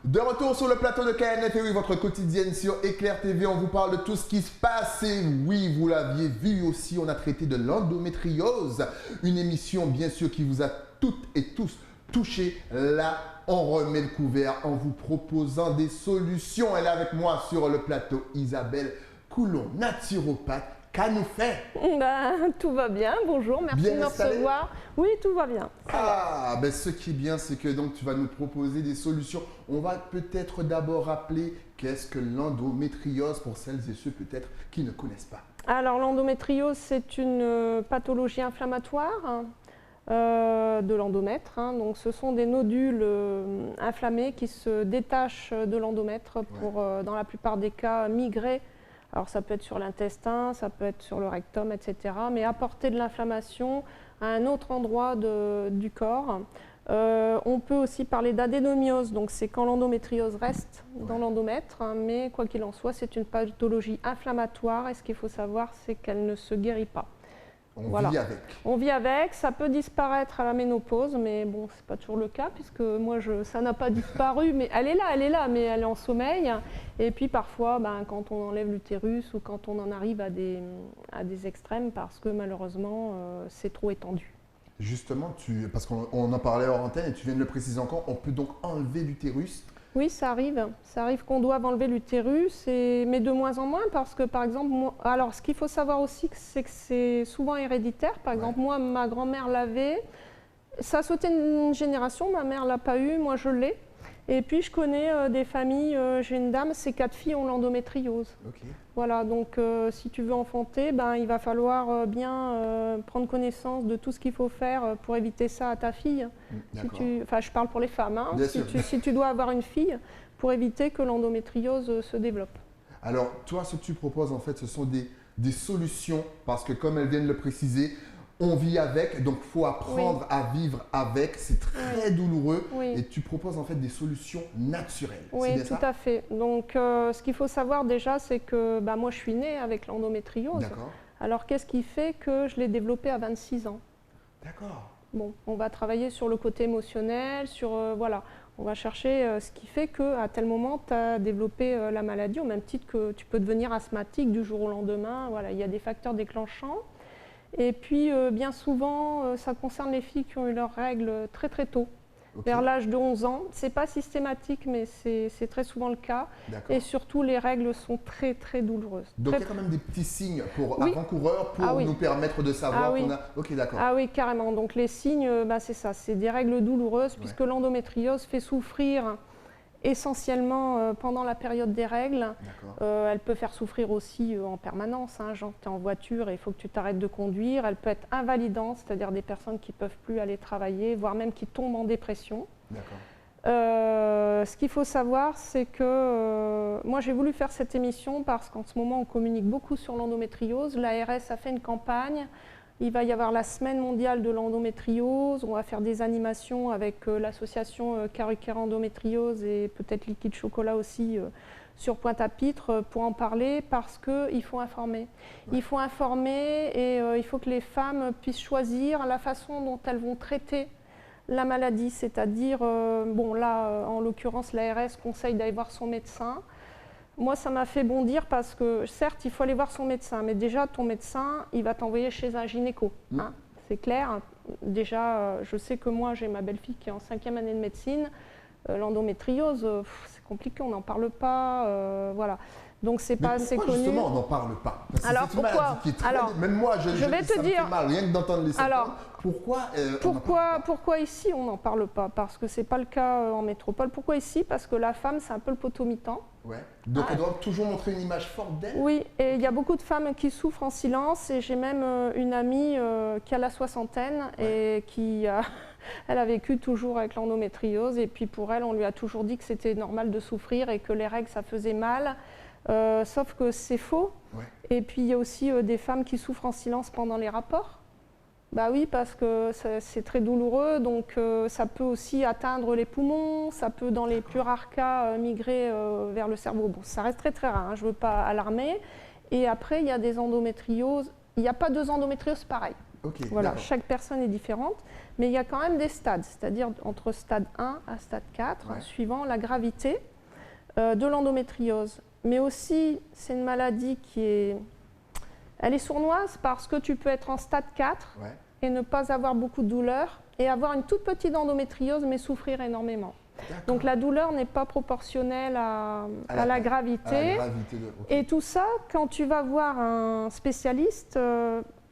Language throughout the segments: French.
De retour sur le plateau de KNF, et oui, votre quotidienne sur Éclair TV, on vous parle de tout ce qui se passe. Et oui, vous l'aviez vu aussi, on a traité de l'endométriose, une émission bien sûr qui vous a toutes et tous touché. Là, on remet le couvert en vous proposant des solutions. Elle est avec moi sur le plateau, Isabelle Coulon, naturopathe. Qu'a-nous fait? Tout va bien, bonjour, merci de me recevoir. Oui, tout va bien. Ben ce qui est bien, c'est que donc tu vas nous proposer des solutions. On va peut-être d'abord rappeler qu'est-ce que l'endométriose pour celles et ceux peut-être qui ne connaissent pas. Alors l'endométriose, c'est une pathologie inflammatoire de l'endomètre. Donc ce sont des nodules inflammés qui se détachent de l'endomètre pour, dans la plupart des cas, migrer. Alors ça peut être sur l'intestin, ça peut être sur le rectum, etc. Mais apporter de l'inflammation à un autre endroit du corps. On peut aussi parler d'adénomiose, donc c'est quand l'endométriose reste dans l'endomètre, mais quoi qu'il en soit, c'est une pathologie inflammatoire et ce qu'il faut savoir, c'est qu'elle ne se guérit pas. On vit avec. On vit avec, ça peut disparaître à la ménopause, mais bon, c'est pas toujours le cas, puisque moi, ça n'a pas disparu, mais elle est là, mais elle est en sommeil. Et puis parfois, quand on enlève l'utérus ou quand on en arrive à des extrêmes, parce que malheureusement, c'est trop étendu. Justement, parce qu'on en parlait hors antenne et tu viens de le préciser encore, on peut donc enlever l'utérus? Oui, ça arrive. Ça arrive qu'on doive enlever l'utérus, mais de moins en moins parce que, par exemple, alors ce qu'il faut savoir aussi, c'est que c'est souvent héréditaire. Par exemple, moi, ma grand-mère l'avait. Ça a sauté une génération, ma mère ne l'a pas eu, moi je l'ai. Et puis je connais des familles, j'ai une dame, ses 4 filles ont l'endométriose. Voilà, donc si tu veux enfanter, il va falloir bien prendre connaissance de tout ce qu'il faut faire pour éviter ça à ta fille. Enfin, je parle pour les femmes, hein, si tu dois avoir une fille, pour éviter que l'endométriose se développe. Alors, toi, ce que tu proposes, en fait, ce sont des solutions, parce que comme elle vient de le préciser, on vit avec, donc il faut apprendre à vivre avec, c'est très douloureux, et tu proposes en fait des solutions naturelles. Oui, tout à fait. Donc ce qu'il faut savoir déjà, c'est que moi je suis née avec l'endométriose. D'accord. Alors qu'est-ce qui fait que je l'ai développée à 26 ans? D'accord. Bon, on va travailler sur le côté émotionnel, sur voilà, on va chercher ce qui fait qu'à tel moment tu as développé la maladie, au même titre que tu peux devenir asthmatique du jour au lendemain. Voilà, il y a des facteurs déclenchants. Et puis, bien souvent, ça concerne les filles qui ont eu leurs règles très très tôt, vers l'âge de 11 ans. Ce n'est pas systématique, mais c'est très souvent le cas. Et surtout, les règles sont très très douloureuses. Donc, il y a quand même des petits signes avant-coureurs pour nous permettre de savoir qu'on a… Ok, d'accord. Ah oui, carrément. Donc, les signes, c'est ça, c'est des règles douloureuses, puisque l'endométriose fait souffrir essentiellement pendant la période des règles. Elle peut faire souffrir aussi en permanence, hein, genre tu es en voiture et il faut que tu t'arrêtes de conduire. Elle peut être invalidante, c'est-à-dire des personnes qui ne peuvent plus aller travailler, voire même qui tombent en dépression. Ce qu'il faut savoir, c'est que moi j'ai voulu faire cette émission parce qu'en ce moment on communique beaucoup sur l'endométriose. L'ARS a fait une campagne. Il va y avoir la semaine mondiale de l'endométriose. On va faire des animations avec l'association Caro-Quère Endométriose et peut-être Liquide Chocolat aussi sur Pointe-à-Pitre pour en parler parce qu'il faut informer. Il faut informer et il faut que les femmes puissent choisir la façon dont elles vont traiter la maladie. C'est-à-dire, bon là en l'occurrence l'ARS conseille d'aller voir son médecin. Moi, ça m'a fait bondir parce que, certes, il faut aller voir son médecin, mais déjà, ton médecin, il va t'envoyer chez un gynéco. Hein, c'est clair. Déjà, je sais que moi, j'ai ma belle-fille qui est en 5e année de médecine. L'endométriose, c'est compliqué, on n'en parle pas. Voilà. Donc, c'est pas assez connu. Justement, on n'en parle pas? Alors, pourquoi? Même moi, je vais te dire, mal, rien que d'entendre les symptômes. Alors, pourquoi ici, on n'en parle pas? Parce que ce n'est pas le cas en métropole. Pourquoi ici? Parce que la femme, c'est un peu le poteau-mitant. Donc, elle doit toujours montrer une image forte d'elle? Oui, et il y a beaucoup de femmes qui souffrent en silence. Et j'ai même une amie qui a la soixantaine et qui elle a vécu toujours avec l'endométriose. Et puis, pour elle, on lui a toujours dit que c'était normal de souffrir et que les règles, ça faisait mal. Sauf que c'est faux. Et puis il y a aussi des femmes qui souffrent en silence pendant les rapports. Bah oui, parce que c'est très douloureux, donc ça peut aussi atteindre les poumons, ça peut dans les plus rares cas migrer vers le cerveau. Bon, ça reste très très rare, hein, je ne veux pas alarmer. Et après, il y a des endométrioses. Il n'y a pas deux endométrioses pareilles. Ok, Voilà, d'accord. chaque personne est différente, mais il y a quand même des stades, c'est-à-dire entre stade 1 à stade 4, Ouais. suivant la gravité de l'endométriose. Mais aussi, c'est une maladie elle est sournoise parce que tu peux être en stade 4 Ouais. et ne pas avoir beaucoup de douleur et avoir une toute petite endométriose mais souffrir énormément. Donc la douleur n'est pas proportionnelle à la gravité. À la gravité ok. Et tout ça, quand tu vas voir un spécialiste,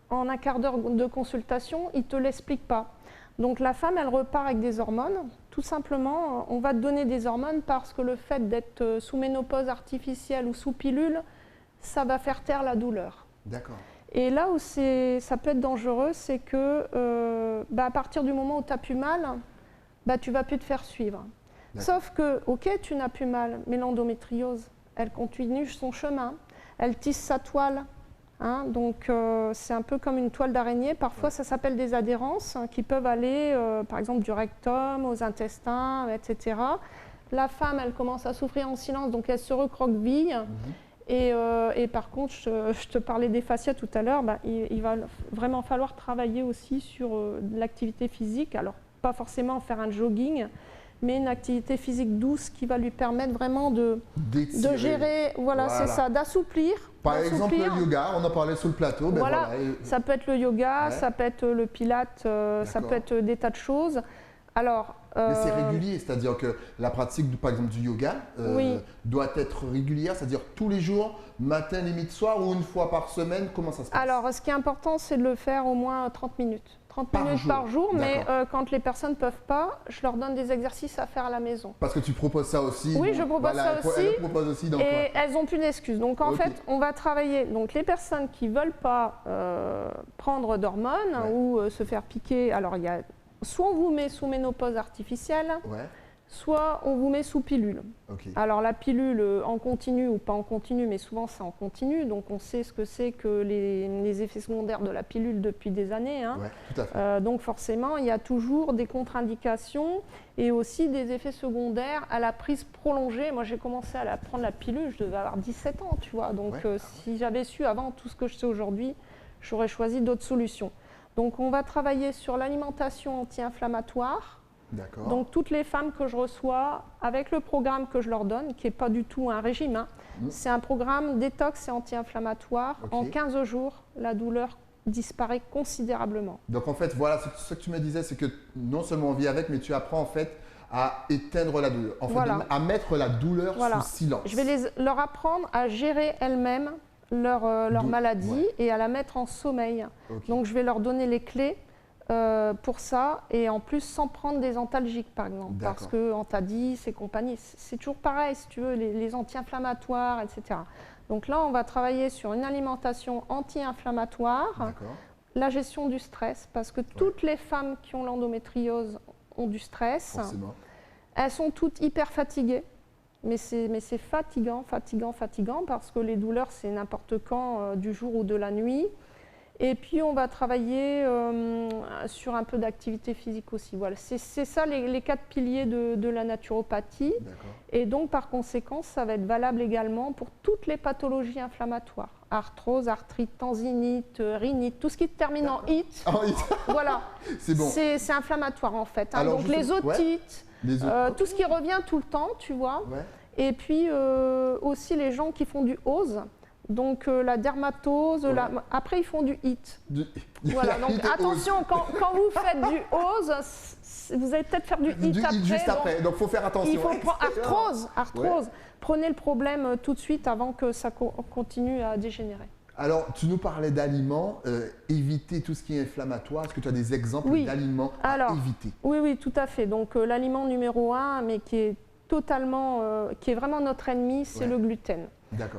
en un quart d'heure de consultation, il ne te l'explique pas. Donc la femme, elle repart avec des hormones. Tout simplement, on va te donner des hormones parce que le fait d'être sous ménopause artificielle ou sous pilule, ça va faire taire la douleur. D'accord. Et là où ça peut être dangereux, c'est que à partir du moment où tu n'as plus mal, tu ne vas plus te faire suivre. Sauf que, ok, tu n'as plus mal, mais l'endométriose, elle continue son chemin, elle tisse sa toile. Hein, donc c'est un peu comme une toile d'araignée. Parfois, ça s'appelle des adhérences qui peuvent aller, par exemple, du rectum aux intestins, etc. La femme, elle commence à souffrir en silence, donc elle se recroqueville. Et par contre, je te parlais des fascias tout à l'heure, il va vraiment falloir travailler aussi sur l'activité physique. Alors, pas forcément faire un jogging, mais une activité physique douce qui va lui permettre vraiment de gérer, voilà. C'est ça, d'assouplir. Par exemple, le yoga, on en parlait sur le plateau. Ben voilà, ça peut être le yoga, ça peut être le pilate, ça peut être des tas de choses. Alors, mais c'est régulier, c'est-à-dire que la pratique, par exemple, du yoga doit être régulière, c'est-à-dire tous les jours, matin, limite soir, ou une fois par semaine, comment ça se passe? Alors, ce qui est important, c'est de le faire au moins 30 minutes. 30 minutes par jour, mais quand les personnes ne peuvent pas, je leur donne des exercices à faire à la maison. Parce que tu proposes ça aussi. Oui, je propose ça aussi. Elle propose aussi donc, et elles n'ont plus d'excuses. Donc en fait, on va travailler. Donc les personnes qui ne veulent pas prendre d'hormones ou se faire piquer, alors il y a soit on vous met sous ménopause artificielle, soit on vous met sous pilule. Alors la pilule en continu ou pas en continu, mais souvent c'est en continu, donc on sait ce que c'est que les effets secondaires de la pilule depuis des années. Hein. Tout à fait. Donc forcément, il y a toujours des contre-indications et aussi des effets secondaires à la prise prolongée. Moi j'ai commencé à prendre la pilule, je devais avoir 17 ans, tu vois. Donc si j'avais su avant tout ce que je sais aujourd'hui, j'aurais choisi d'autres solutions. Donc on va travailler sur l'alimentation anti-inflammatoire. Donc toutes les femmes que je reçois, avec le programme que je leur donne, qui n'est pas du tout un régime, hein, c'est un programme détox et anti-inflammatoire. En 15 jours, la douleur disparaît considérablement. Donc en fait, voilà, ce que tu me disais, c'est que non seulement on vit avec, mais tu apprends en fait à éteindre la douleur, en fait, à mettre la douleur sous silence. Je vais leur apprendre à gérer elles-mêmes leur maladie et à la mettre en sommeil. Donc je vais leur donner les clés pour ça, et en plus sans prendre des antalgiques par exemple, parce que Antadis et compagnie, c'est toujours pareil si tu veux, les anti-inflammatoires, etc. Donc là on va travailler sur une alimentation anti-inflammatoire, la gestion du stress, parce que toutes les femmes qui ont l'endométriose ont du stress. Elles sont toutes hyper fatiguées, mais c'est fatigant, parce que les douleurs c'est n'importe quand du jour ou de la nuit. Et puis on va travailler sur un peu d'activité physique aussi. Voilà, c'est ça les 4 piliers de la naturopathie. Et donc par conséquent, ça va être valable également pour toutes les pathologies inflammatoires. Arthrose, arthrite, tendinite, rhinite, tout ce qui termine en ite. Voilà, c'est bon. C'est inflammatoire en fait. Hein. Donc les otites, tout ce qui revient tout le temps, tu vois. Et puis aussi les gens qui font du ose. Donc la dermatose, après ils font du HIT. Voilà, donc attention, quand vous faites du ose, vous allez peut-être faire du HIT après. Juste après, donc il faut faire attention. Il faut prendre arthrose. Prenez le problème tout de suite avant que ça continue à dégénérer. Alors, tu nous parlais d'aliments, éviter tout ce qui est inflammatoire. Est-ce que tu as des exemples d'aliments à éviter? Oui, tout à fait. Donc l'aliment numéro 1, mais qui est qui est vraiment notre ennemi, c'est le gluten.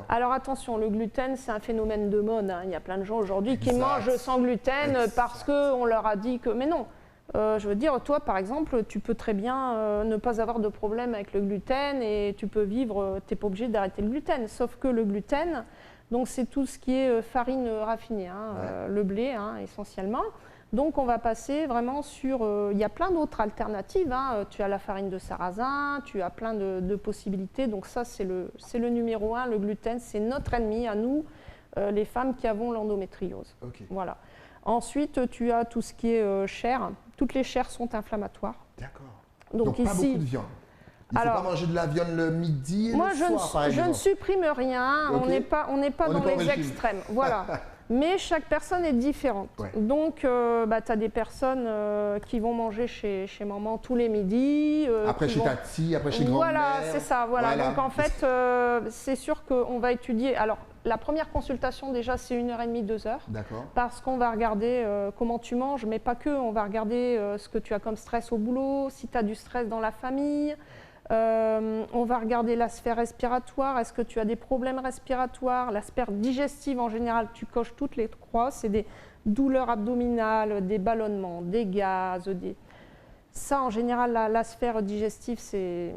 Alors attention, le gluten, c'est un phénomène de mode. Hein. Il y a plein de gens aujourd'hui qui mangent sans gluten parce qu'on leur a dit que… Mais non, je veux dire, toi par exemple, tu peux très bien ne pas avoir de problème avec le gluten et tu peux vivre, tu n'es pas obligé d'arrêter le gluten. Sauf que le gluten, donc c'est tout ce qui est farine raffinée, hein, le blé hein, essentiellement. Donc on va passer vraiment sur… il y a plein d'autres alternatives. Hein. Tu as la farine de sarrasin, tu as plein de possibilités. Donc ça, c'est le numéro 1, le gluten. C'est notre ennemi à nous, les femmes qui avons l'endométriose. Voilà. Ensuite, tu as tout ce qui est chair. Toutes les chairs sont inflammatoires. D'accord. Donc pas ici, beaucoup de viande. Il ne faut pas manger de la viande le midi et moi, le soir, par exemple. Je ne supprime rien. Ok. On n'est pas dans les extrêmes. Voilà. Mais chaque personne est différente. Ouais. Donc, tu as des personnes qui vont manger chez maman tous les midis. Après chez tati, après chez grand-mère. Voilà, c'est ça. Voilà. Donc, en fait, c'est sûr qu'on va étudier. Alors, la première consultation, déjà, c'est 1h30, 2 heures. D'accord. Parce qu'on va regarder comment tu manges, mais pas que. On va regarder ce que tu as comme stress au boulot, si tu as du stress dans la famille. On va regarder la sphère respiratoire. Est-ce que tu as des problèmes respiratoires? La sphère digestive, en général, tu coches toutes les trois. C'est des douleurs abdominales, des ballonnements, des gaz. Ça, en général, la sphère digestive, c'est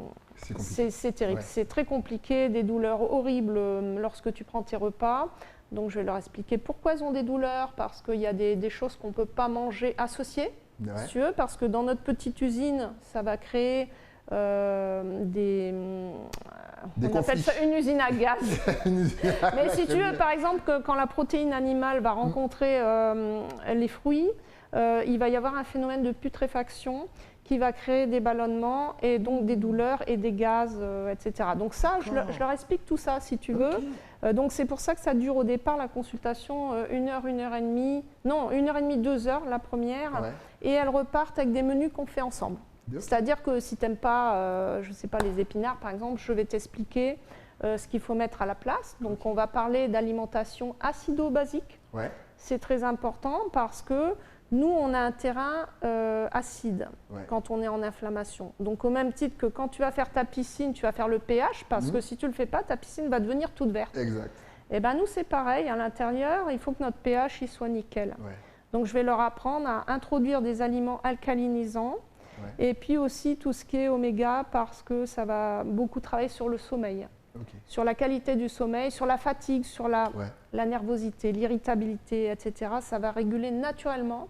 terrible. Ouais. C'est très compliqué, des douleurs horribles lorsque tu prends tes repas. Donc, je vais leur expliquer pourquoi elles ont des douleurs, parce qu'il y a des choses qu'on ne peut pas manger associées, si tu veux, parce que dans notre petite usine, ça va créer on appelle ça une usine à gaz. Mais si tu veux, par exemple, quand la protéine animale va rencontrer les fruits, il va y avoir un phénomène de putréfaction qui va créer des ballonnements et donc des douleurs et des gaz, etc. Donc ça, je leur explique tout ça, si tu veux. Donc c'est pour ça que ça dure au départ, la consultation, 1 heure, 1h30, non, 1h30, 2 heures, la première, et elles repartent avec des menus qu'on fait ensemble. C'est-à-dire que si tu n'aimes pas, je ne sais pas, les épinards par exemple, je vais t'expliquer ce qu'il faut mettre à la place. Donc on va parler d'alimentation acido-basique. Ouais. C'est très important parce que nous, on a un terrain acide quand on est en inflammation. Donc au même titre que quand tu vas faire ta piscine, tu vas faire le pH parce que si tu ne le fais pas, ta piscine va devenir toute verte. Exact. Et bien nous, c'est pareil, à l'intérieur, il faut que notre pH il soit nickel. Ouais. Donc je vais leur apprendre à introduire des aliments alcalinisants. Et puis aussi tout ce qui est oméga parce que ça va beaucoup travailler sur le sommeil, sur la qualité du sommeil, sur la fatigue, sur la nervosité, l'irritabilité, etc. Ça va réguler naturellement,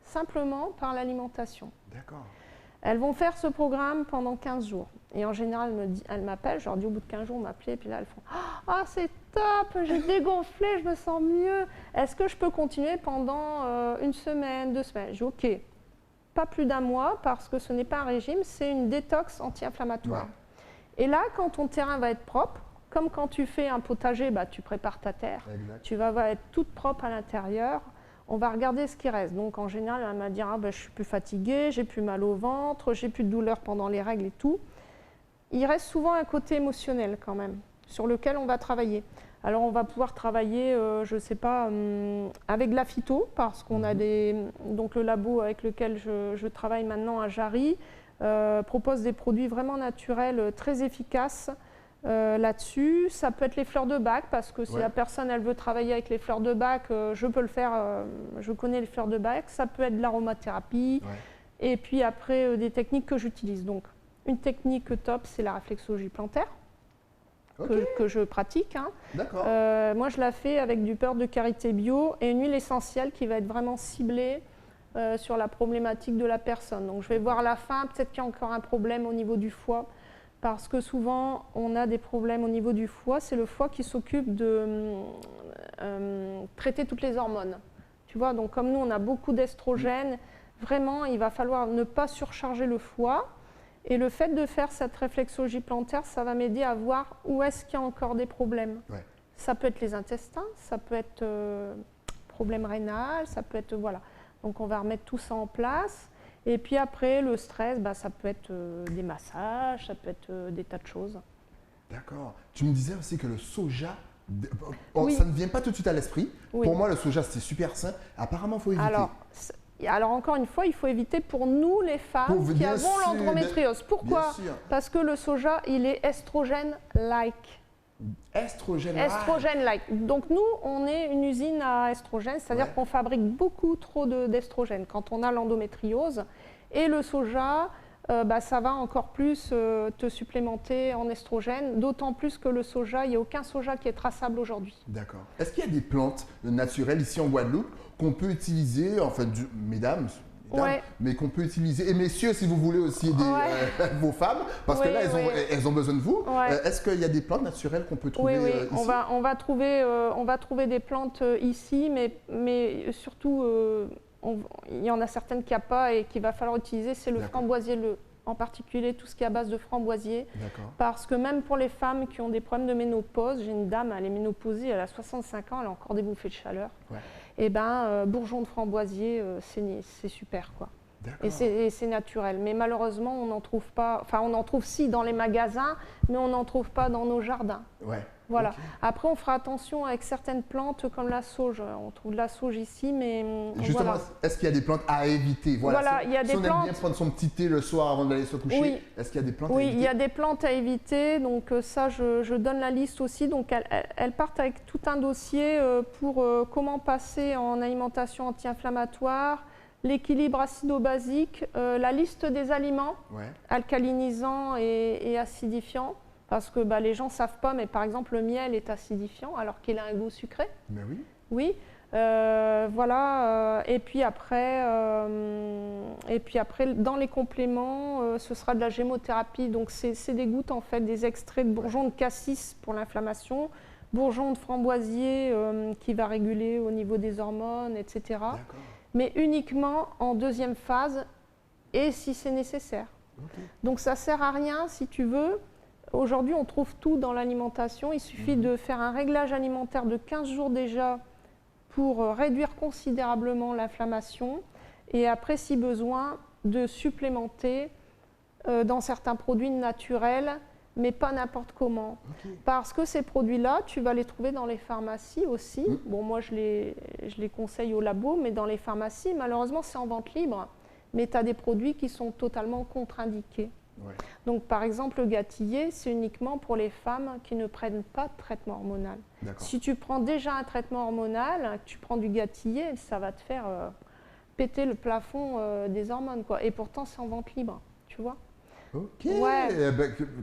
simplement par l'alimentation. D'accord. Elles vont faire ce programme pendant 15 jours. Et en général, elles m'appellent, je leur dis au bout de 15 jours, m'appeler, et puis là, elles font « Ah, c'est top, j'ai dégonflé, je me sens mieux. Est-ce que je peux continuer pendant 1 semaine, 2 semaines ?» Je dis « Ok. » Pas plus d'1 mois parce que ce n'est pas un régime, c'est une détox anti-inflammatoire. Et là, quand ton terrain va être propre, comme quand tu fais un potager, tu prépares ta terre, tu vas être toute propre à l'intérieur, on va regarder ce qui reste. Donc en général, elle va dire je suis plus fatiguée, j'ai plus mal au ventre, j'ai plus de douleur pendant les règles et tout. Il reste souvent un côté émotionnel quand même, sur lequel on va travailler. Alors on va pouvoir travailler, je ne sais pas, avec de la phyto, parce qu'on a donc le labo avec lequel je travaille maintenant à Jarry propose des produits vraiment naturels, très efficaces là-dessus. Ça peut être les fleurs de bac, parce que si la personne elle veut travailler avec les fleurs de bac, je peux le faire, je connais les fleurs de bac. Ça peut être de l'aromathérapie, et puis après des techniques que j'utilise. Donc une technique top, c'est la réflexologie plantaire. Que je pratique. D'accord. Moi, je la fais avec du beurre de karité bio et une huile essentielle qui va être vraiment ciblée sur la problématique de la personne. Donc, je vais voir à la fin, peut-être qu'il y a encore un problème au niveau du foie, parce que souvent, on a des problèmes au niveau du foie. C'est le foie qui s'occupe de traiter toutes les hormones. Tu vois, donc comme nous, on a beaucoup d'estrogènes, vraiment, il va falloir ne pas surcharger le foie. Et le fait de faire cette réflexologie plantaire, ça va m'aider à voir où est-ce qu'il y a encore des problèmes. Ça peut être les intestins, ça peut être problème rénal, ça peut être, voilà. Donc on va remettre tout ça en place. Et puis après, le stress, ça peut être des massages, ça peut être des tas de choses. D'accord. Tu me disais aussi que le soja, ça ne vient pas tout de suite à l'esprit. Pour moi, le soja, c'est super sain. Apparemment, il faut éviter. Alors encore une fois, il faut éviter pour nous les femmes qui avons l'endométriose. Pourquoi? Parce que le soja, il est estrogène-like. Estrogène-like. Donc nous, on est une usine à estrogène, c'est-à-dire qu'on fabrique beaucoup trop d'estrogène quand on a l'endométriose. Et le soja, ça va encore plus te supplémenter en estrogène, d'autant plus que le soja, il n'y a aucun soja qui est traçable aujourd'hui. D'accord. Est-ce qu'il y a des plantes naturelles ici en Guadeloupe qu'on peut utiliser, enfin, mesdames, dames, mais qu'on peut utiliser. Et messieurs, si vous voulez aussi aider vos femmes, parce que là, elles ont besoin de vous. Est-ce qu'il y a des plantes naturelles qu'on peut trouver ici? On va trouver des plantes ici, mais surtout, il y en a certaines qu'il n'y a pas et qu'il va falloir utiliser, c'est le framboisier, en particulier tout ce qui est à base de framboisier. Parce que même pour les femmes qui ont des problèmes de ménopause, j'ai une dame, elle est ménopausée, elle a 65 ans, elle a encore des bouffées de chaleur. Et bourgeon de framboisier, c'est super, quoi. Et c'est naturel. Mais malheureusement, on n'en trouve pas, enfin on en trouve si dans les magasins, mais on n'en trouve pas dans nos jardins. Voilà. Après, on fera attention avec certaines plantes comme la sauge. On trouve de la sauge ici, mais justement, est-ce qu'il y a des plantes à éviter? Il y a des plantes. On aime bien prendre son petit thé le soir avant d'aller se coucher. Est-ce qu'il y a des plantes à éviter? Oui, il y a des plantes à éviter. Donc ça, je donne la liste aussi. Donc elles partent avec tout un dossier pour comment passer en alimentation anti-inflammatoire, l'équilibre acido-basique, la liste des aliments alcalinisants et acidifiants. Parce que les gens ne savent pas, mais par exemple, le miel est acidifiant alors qu'il a un goût sucré. Mais oui. Oui. Voilà. Et puis après, dans les compléments, ce sera de la gémothérapie. Donc, c'est des gouttes, en fait, des extraits de bourgeon de cassis pour l'inflammation, bourgeon de framboisier qui va réguler au niveau des hormones, etc. Mais uniquement en deuxième phase et si c'est nécessaire. Donc, ça ne sert à rien, si tu veux. Aujourd'hui, on trouve tout dans l'alimentation. Il suffit de faire un réglage alimentaire de 15 jours déjà pour réduire considérablement l'inflammation. Et après, si besoin, de supplémenter dans certains produits naturels, mais pas n'importe comment. Parce que ces produits-là, tu vas les trouver dans les pharmacies aussi. Bon, moi, je les conseille au labo, mais dans les pharmacies, malheureusement, c'est en vente libre. Mais tu as des produits qui sont totalement contre-indiqués. Donc, par exemple, le gâtillier, c'est uniquement pour les femmes qui ne prennent pas de traitement hormonal. Si tu prends déjà un traitement hormonal, tu prends du gâtillier, ça va te faire péter le plafond des hormones, quoi. Et pourtant, c'est en vente libre, tu vois.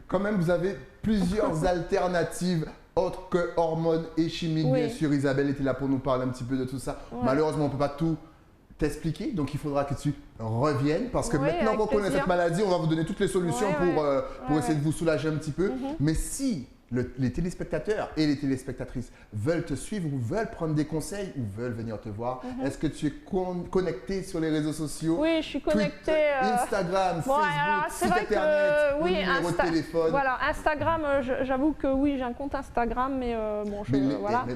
Quand même, vous avez plusieurs alternatives autres que hormones et chimiques. Bien sûr, Isabelle était là pour nous parler un petit peu de tout ça. Malheureusement, on ne peut pas tout t'expliquer, donc il faudra que tu reviennes parce que maintenant qu'on connaît cette maladie, on va vous donner toutes les solutions pour essayer de vous soulager un petit peu. Mais si les téléspectateurs et les téléspectatrices veulent te suivre ou veulent prendre des conseils ou veulent venir te voir, est-ce que tu es connecté sur les réseaux sociaux? Oui, je suis connectée. Instagram, Facebook, site internet, numéro de téléphone. Voilà, Instagram, j'avoue que oui, j'ai un compte Instagram, mais bon,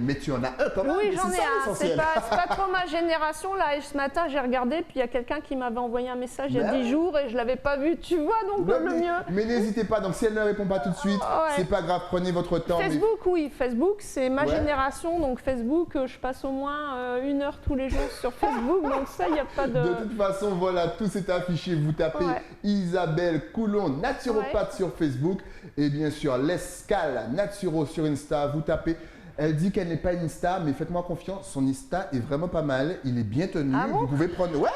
mais tu en as un quand même. Oui, j'en ai un. C'est pas trop ma génération là. Et ce matin, j'ai regardé, puis il y a quelqu'un qui m'avait envoyé un message il y a 10 jours et je l'avais pas vu. Tu vois, donc le mieux. Mais n'hésitez pas. Donc si elle ne répond pas tout de suite, c'est pas grave. Prenez votre temps. Facebook, oui, Facebook, c'est ma génération, donc Facebook, je passe au moins 1 heure tous les jours sur Facebook, donc ça, il n'y a pas de... De toute façon, voilà, tout s'est affiché. Vous tapez Isabelle Coulon, naturopathe sur Facebook, et bien sûr, l'Escale Naturo sur Insta, vous tapez. Elle dit qu'elle n'est pas Insta, mais faites-moi confiance, son Insta est vraiment pas mal, il est bien tenu, vous pouvez prendre...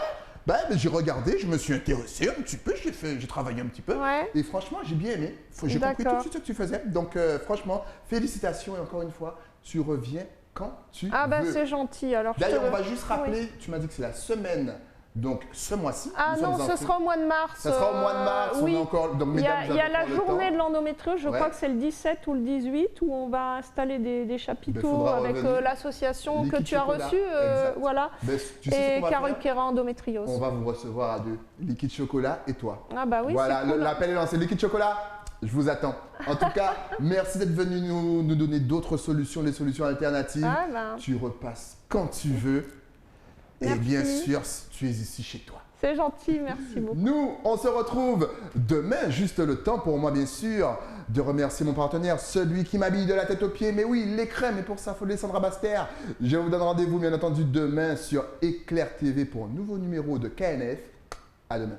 j'ai regardé, je me suis intéressé un petit peu, j'ai travaillé un petit peu et franchement, j'ai bien aimé. J'ai compris tout de suite ce que tu faisais. Donc franchement, félicitations et encore une fois, tu reviens quand tu veux. C'est gentil. D'ailleurs, on va juste rappeler, tu m'as dit que c'est la semaine, donc ce mois-ci. Ce sera au mois de mars. Ça sera au mois de mars, oui. on est encore... Donc, il y a la journée de l'endométriose, je crois que c'est le 17 ou le 18, où on va installer des chapiteaux avec l'association que tu as reçue, tu sais et Carole Quéra endométriose. On va vous recevoir à deux, Liquide Chocolat et toi. Oui, voilà, cool. L'appel est lancé, Liquide Chocolat, je vous attends. En tout cas, merci d'être venu nous donner d'autres solutions, les solutions alternatives. Tu repasses quand tu veux. Merci. Et bien sûr, tu es ici chez toi. C'est gentil, merci beaucoup. Nous, on se retrouve demain, juste le temps pour moi, bien sûr, de remercier mon partenaire, celui qui m'habille de la tête aux pieds. Mais oui, les crèmes, et pour ça, il faut descendre à Basse-Terre. Je vous donne rendez-vous, bien entendu, demain sur Éclair TV pour un nouveau numéro de KNF. À demain.